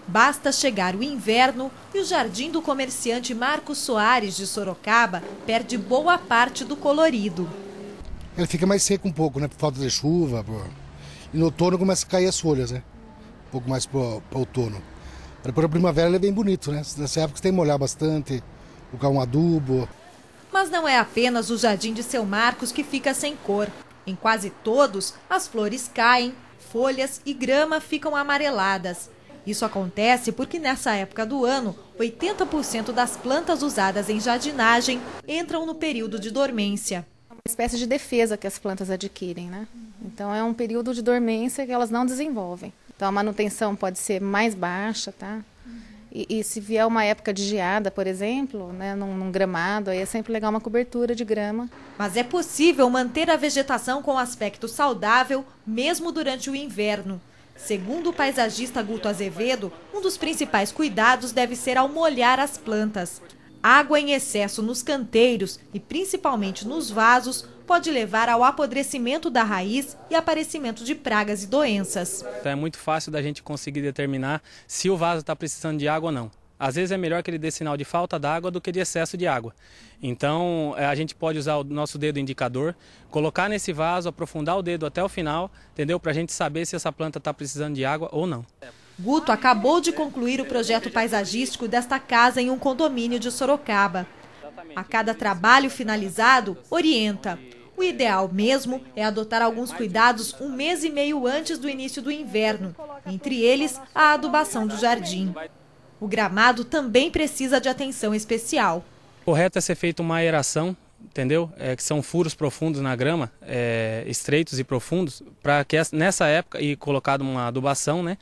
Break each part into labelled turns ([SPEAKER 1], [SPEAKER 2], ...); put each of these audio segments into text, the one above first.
[SPEAKER 1] Basta chegar o inverno e o jardim do comerciante Marcos Soares de Sorocaba perde boa parte do colorido.
[SPEAKER 2] Ele fica mais seco um pouco, né? Por falta de chuva. E no outono começa a cair as folhas, né? Um pouco mais para o outono. Depois a primavera ele é bem bonito, né? Nessa época você tem que molhar bastante, colocar um adubo.
[SPEAKER 1] Mas não é apenas o jardim de seu Marcos que fica sem cor. Em quase todos, as flores caem, folhas e grama ficam amareladas. Isso acontece porque nessa época do ano, 80% das plantas usadas em jardinagem entram no período de dormência.
[SPEAKER 3] É uma espécie de defesa que as plantas adquirem, né? Então é um período de dormência que elas não desenvolvem. Então a manutenção pode ser mais baixa, tá? E se vier uma época de geada, por exemplo, né, num gramado, aí é sempre legal uma cobertura de grama.
[SPEAKER 1] Mas é possível manter a vegetação com aspecto saudável mesmo durante o inverno. Segundo o paisagista Guto Azevedo, um dos principais cuidados deve ser ao molhar as plantas. Água em excesso nos canteiros e principalmente nos vasos pode levar ao apodrecimento da raiz e aparecimento de pragas e doenças.
[SPEAKER 4] É muito fácil da gente conseguir determinar se o vaso está precisando de água ou não. Às vezes é melhor que ele dê sinal de falta d'água do que de excesso de água. Então a gente pode usar o nosso dedo indicador, colocar nesse vaso, aprofundar o dedo até o final, entendeu? Para a gente saber se essa planta está precisando de água ou não.
[SPEAKER 1] Guto acabou de concluir o projeto paisagístico desta casa em um condomínio de Sorocaba. A cada trabalho finalizado, orienta. O ideal mesmo é adotar alguns cuidados 1 mês e meio antes do início do inverno, entre eles a adubação do jardim. O gramado também precisa de atenção especial.
[SPEAKER 4] Correto é ser feita uma aeração, entendeu? Que são furos profundos na grama, estreitos e profundos, para que nessa época, e colocado uma adubação, né,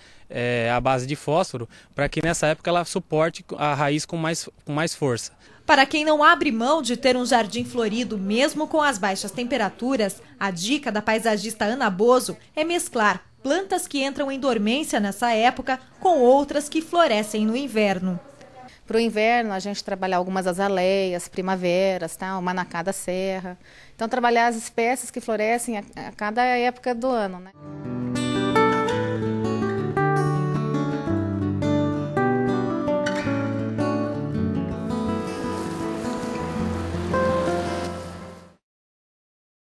[SPEAKER 4] à base de fósforo, para que nessa época ela suporte a raiz com mais força.
[SPEAKER 1] Para quem não abre mão de ter um jardim florido, mesmo com as baixas temperaturas, a dica da paisagista Ana Bozo é mesclar plantas que entram em dormência nessa época com outras que florescem no inverno.
[SPEAKER 3] Para o inverno, a gente trabalhar algumas azaleias, primaveras, tá? O manacá da serra. Então, trabalhar as espécies que florescem a cada época do ano, né?